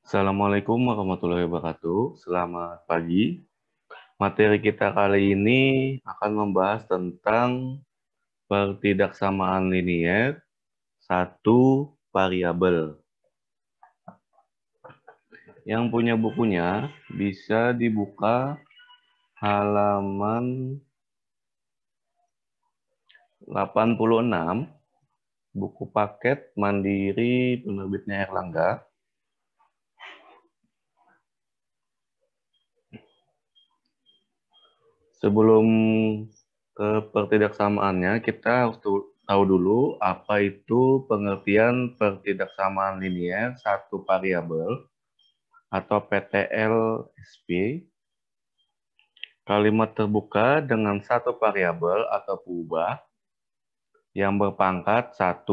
Assalamualaikum warahmatullahi wabarakatuh. Selamat pagi. Materi kita kali ini akan membahas tentang pertidaksamaan linier satu variabel. Yang punya bukunya bisa dibuka halaman 86, buku paket Mandiri penerbitnya Erlangga. Sebelum ke pertidaksamaannya, kita harus tahu dulu apa itu pengertian pertidaksamaan linier satu variabel atau PTLSV. Kalimat terbuka dengan satu variabel atau perubahan yang berpangkat 1.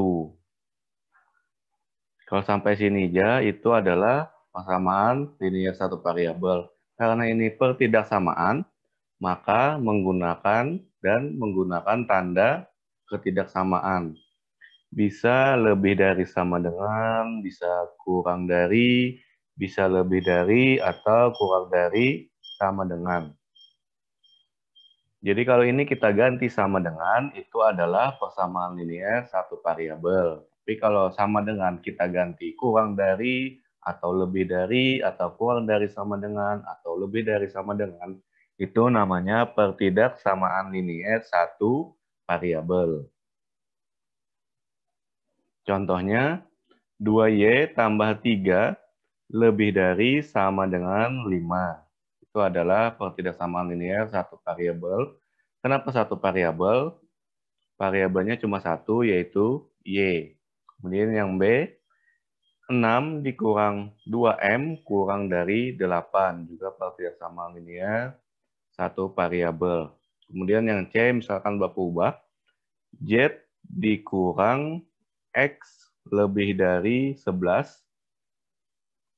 Kalau sampai sini aja, itu adalah persamaan linier satu variabel. Karena ini pertidaksamaan, maka menggunakan tanda ketidaksamaan. Bisa lebih dari sama dengan, bisa kurang dari, bisa lebih dari, atau kurang dari sama dengan. Jadi kalau ini kita ganti sama dengan, itu adalah persamaan linier satu variabel. Tapi kalau sama dengan kita ganti kurang dari, atau lebih dari, atau kurang dari sama dengan, atau lebih dari sama dengan, itu namanya pertidaksamaan linier satu variabel. Contohnya, 2Y tambah 3 lebih dari sama dengan 5. Itu adalah pertidaksamaan linier satu variabel. Kenapa satu variabel? Variabelnya cuma satu, yaitu Y. Kemudian yang B, 6 dikurang 2M kurang dari 8. Juga pertidaksamaan linier satu variabel. Kemudian yang C, misalkan Bapak ubah, Z dikurang X lebih dari 11.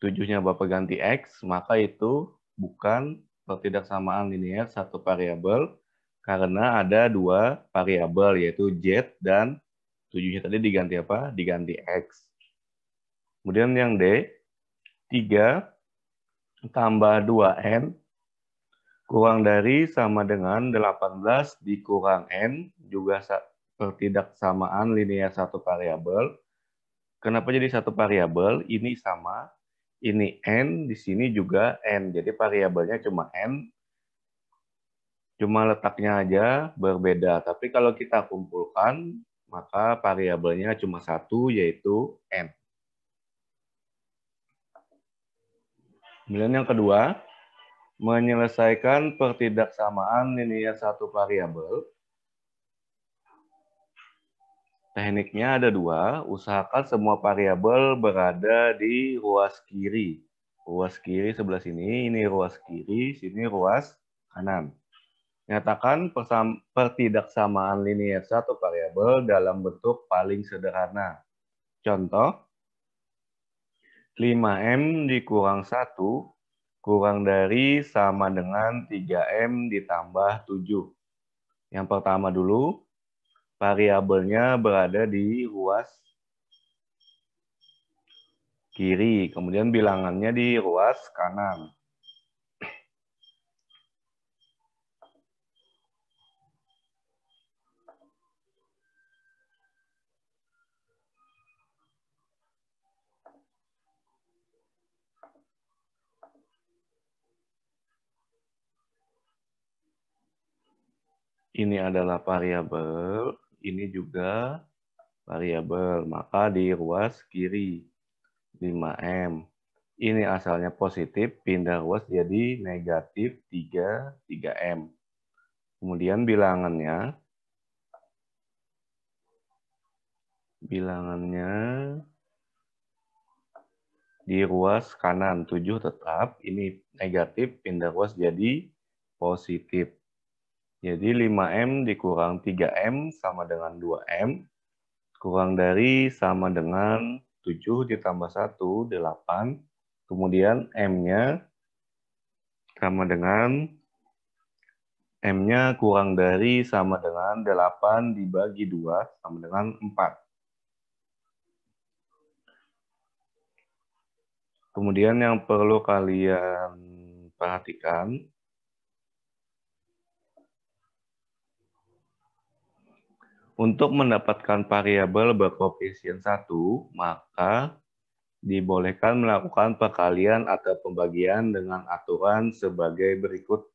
7-nya Bapak ganti X, maka itu bukan pertidaksamaan linier satu variabel karena ada dua variabel yaitu Z dan 7-nya tadi diganti apa? Diganti X. Kemudian yang D, 3 tambah 2N kurang dari sama dengan 18 dikurang N, juga pertidaksamaan linier satu variabel. Kenapa jadi satu variabel? Ini sama. Ini N, di sini juga N. Jadi variabelnya cuma N, cuma letaknya aja berbeda. Tapi kalau kita kumpulkan, maka variabelnya cuma satu, yaitu N. Kemudian yang kedua, menyelesaikan pertidaksamaan linier satu variabel. Tekniknya ada dua, usahakan semua variabel berada di ruas kiri. Ruas kiri sebelah sini, ini ruas kiri, sini ruas kanan. Nyatakan pertidaksamaan linier satu variabel dalam bentuk paling sederhana. Contoh, 5M dikurang 1 kurang dari sama dengan 3M ditambah 7. Yang pertama dulu, variabelnya berada di ruas kiri, kemudian bilangannya di ruas kanan. Ini adalah variabel, ini juga variabel, maka di ruas kiri 5M. Ini asalnya positif, pindah ruas jadi negatif 3M. Kemudian bilangannya di ruas kanan 7 tetap, ini negatif, pindah ruas jadi positif. Jadi 5M dikurang 3M sama dengan 2M, kurang dari sama dengan 7 ditambah 1, 8. Kemudian M-nya sama dengan M-nya kurang dari sama dengan 8 dibagi 2 sama dengan 4. Kemudian yang perlu kalian perhatikan, untuk mendapatkan variabel berkoefisien 1, maka dibolehkan melakukan perkalian atau pembagian dengan aturan sebagai berikut.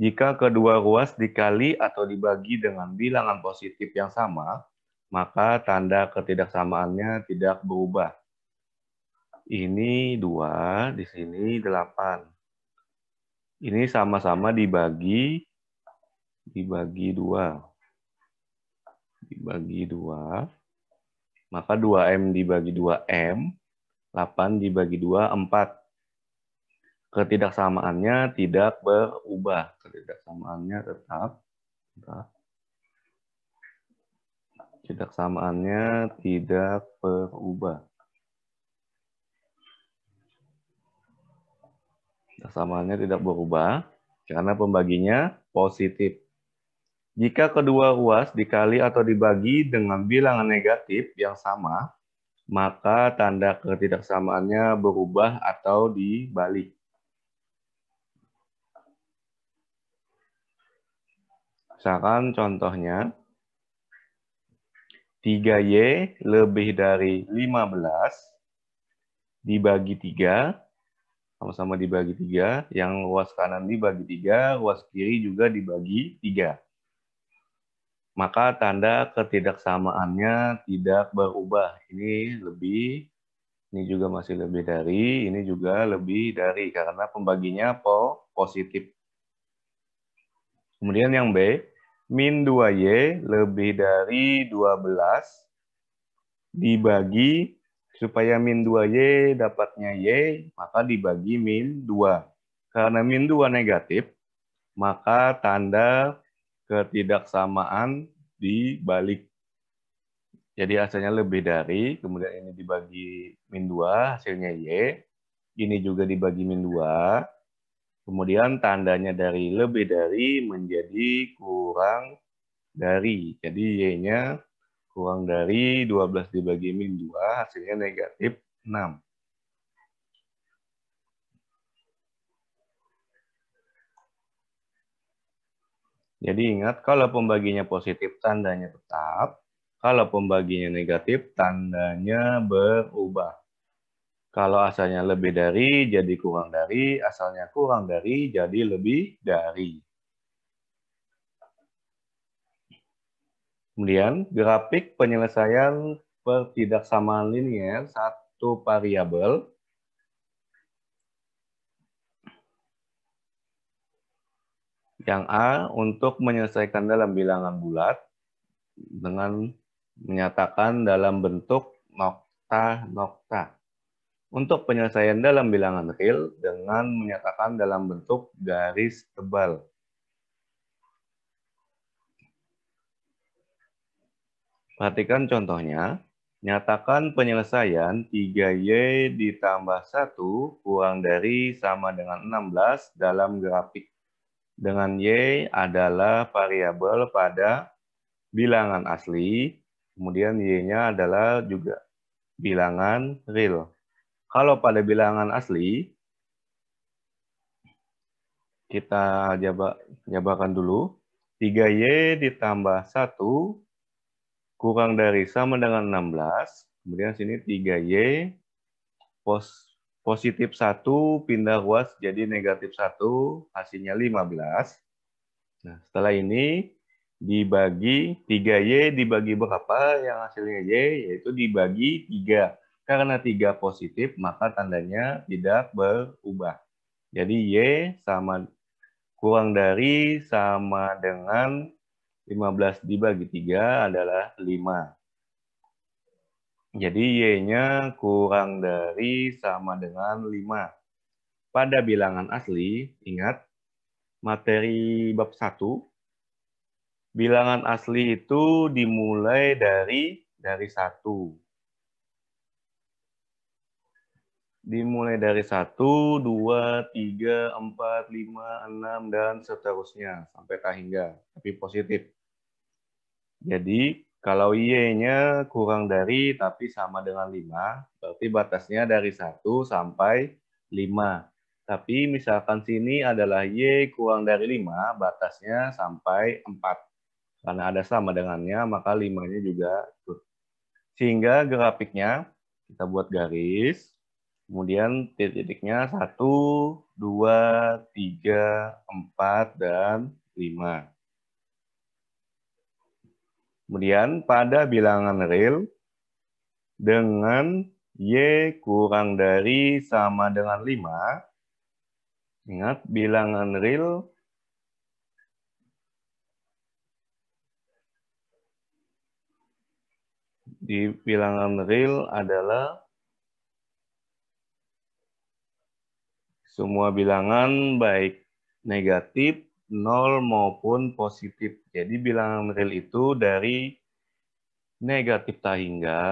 Jika kedua ruas dikali atau dibagi dengan bilangan positif yang sama, maka tanda ketidaksamaannya tidak berubah. Ini 2, di sini 8. Ini sama-sama dibagi 2. Dibagi 2, maka 2M dibagi 2M, 8 dibagi 2, 4. Ketidaksamaannya tidak berubah. Ketidaksamaannya tetap. Ketidaksamaannya tidak berubah. Kesamaannya tidak berubah karena pembaginya positif. Jika kedua ruas dikali atau dibagi dengan bilangan negatif yang sama, maka tanda ketidaksamaannya berubah atau dibalik. Misalkan contohnya, 3Y lebih dari 15 dibagi 3, sama-sama dibagi 3, yang ruas kanan dibagi 3, ruas kiri juga dibagi 3. Maka tanda ketidaksamaannya tidak berubah. Ini lebih, ini juga masih lebih dari, ini juga lebih dari, karena pembaginya positif. Kemudian yang B, min 2Y lebih dari 12 dibagi, supaya min 2Y dapatnya Y, maka dibagi min 2. Karena min 2 negatif, maka tanda ketidaksamaan dibalik. Jadi hasilnya lebih dari, kemudian ini dibagi min 2, hasilnya Y. Ini juga dibagi min 2. Kemudian tandanya dari lebih dari menjadi kurang dari. Jadi Y-nya kurang dari 12 dibagi min 2, hasilnya negatif 6. Jadi ingat, kalau pembaginya positif, tandanya tetap. Kalau pembaginya negatif, tandanya berubah. Kalau asalnya lebih dari, jadi kurang dari. Asalnya kurang dari, jadi lebih dari. Kemudian, grafik penyelesaian ketidaksamaan linier satu variabel. Yang A, untuk menyelesaikan dalam bilangan bulat, dengan menyatakan dalam bentuk nokta-nokta. Untuk penyelesaian dalam bilangan real dengan menyatakan dalam bentuk garis tebal. Perhatikan contohnya. Nyatakan penyelesaian 3Y ditambah 1 kurang dari sama dengan 16 dalam grafik. Dengan Y adalah variabel pada bilangan asli, kemudian Y-nya adalah juga bilangan real. Kalau pada bilangan asli, kita jabarkan dulu. 3Y ditambah 1 kurang dari sama dengan 16. Kemudian sini 3Y positif 1 pindah ruas jadi negatif 1, hasilnya 15. Nah, setelah ini dibagi 3Y dibagi berapa yang hasilnya Y, yaitu dibagi 3. Karena 3 positif, maka tandanya tidak berubah. Jadi Y sama kurang dari sama dengan 15 dibagi 3 adalah 5. Jadi Y-nya kurang dari sama dengan 5. Pada bilangan asli, ingat, materi bab 1, bilangan asli itu dimulai dari 1. Dimulai dari 1, 2, 3, 4, 5, 6, dan seterusnya. Sampai tak hingga, tapi positif. Jadi, Kalau Y-nya kurang dari tapi sama dengan 5, berarti batasnya dari 1 sampai 5. Tapi misalkan sini adalah Y kurang dari 5, batasnya sampai 4. Karena ada sama dengannya, maka 5-nya juga ikut. Sehingga grafiknya kita buat garis, kemudian titik-titiknya 1, 2, 3, 4, dan 5. Kemudian pada bilangan real dengan Y kurang dari sama dengan 5, ingat bilangan real di bilangan real adalah semua bilangan baik negatif, 0 maupun positif. Jadi bilangan real itu dari negatif tak hingga,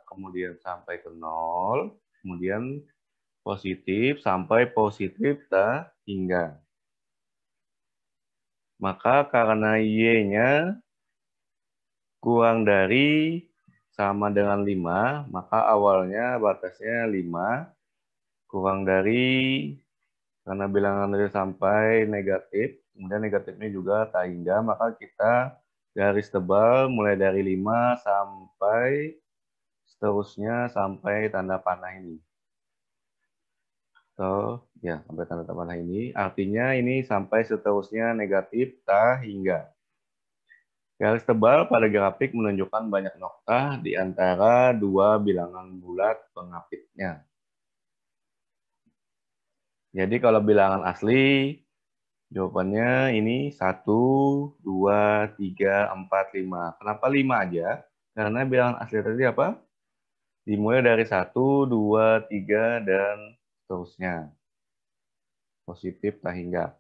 kemudian sampai ke 0, kemudian positif sampai positif tak hingga. Maka karena Y-nya kurang dari sama dengan 5, maka awalnya batasnya 5, kurang dari, karena bilangan real sampai negatif, kemudian negatifnya juga tak hingga, maka kita garis tebal mulai dari 5 sampai seterusnya sampai tanda panah ini. Atau ya sampai tanda panah ini, artinya ini sampai seterusnya negatif tak hingga. Garis tebal pada grafik menunjukkan banyak noktah di antara dua bilangan bulat pengapitnya. Jadi kalau bilangan asli, jawabannya ini 1, 2, 3, 4, 5. Kenapa 5 aja? Karena bilangan asli tadi apa? Dimulai dari 1, 2, 3, dan seterusnya. Positif tak hingga.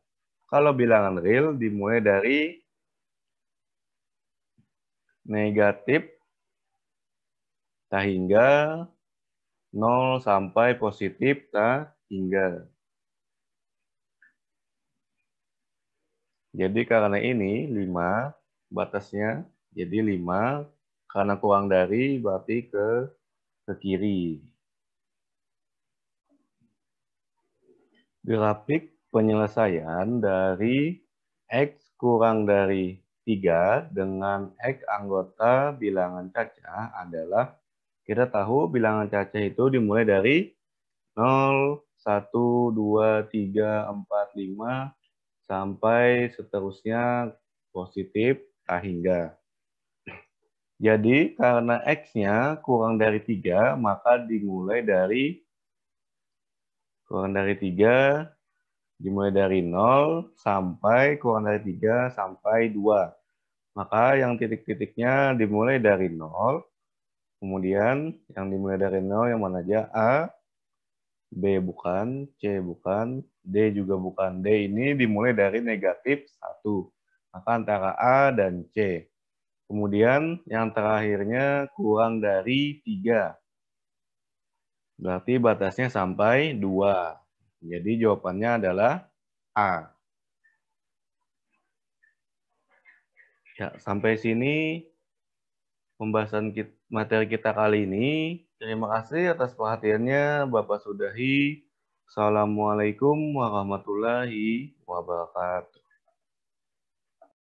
Kalau bilangan real dimulai dari negatif tak hingga 0 sampai positif tak hingga. Jadi karena ini 5 batasnya, jadi 5 karena kurang dari berarti ke kiri. Grafik penyelesaian dari X kurang dari 3 dengan X anggota bilangan cacah adalah, kita tahu bilangan cacah itu dimulai dari 0, 1, 2, 3, 4, 5, sampai seterusnya positif tak hingga. Jadi karena X-nya kurang dari 3, maka dimulai dari kurang dari 3, dimulai dari 0 sampai kurang dari 3 sampai 2. Maka yang titik-titiknya dimulai dari 0, kemudian yang dimulai dari 0 yang mana aja? A, B bukan, C bukan, D juga bukan. D ini dimulai dari negatif 1. Maka antara A dan C. Kemudian yang terakhirnya kurang dari 3. Berarti batasnya sampai 2. Jadi jawabannya adalah A. Ya, sampai sini pembahasan materi kita kali ini. Terima kasih atas perhatiannya. Bapak sudahi. Assalamualaikum warahmatullahi wabarakatuh.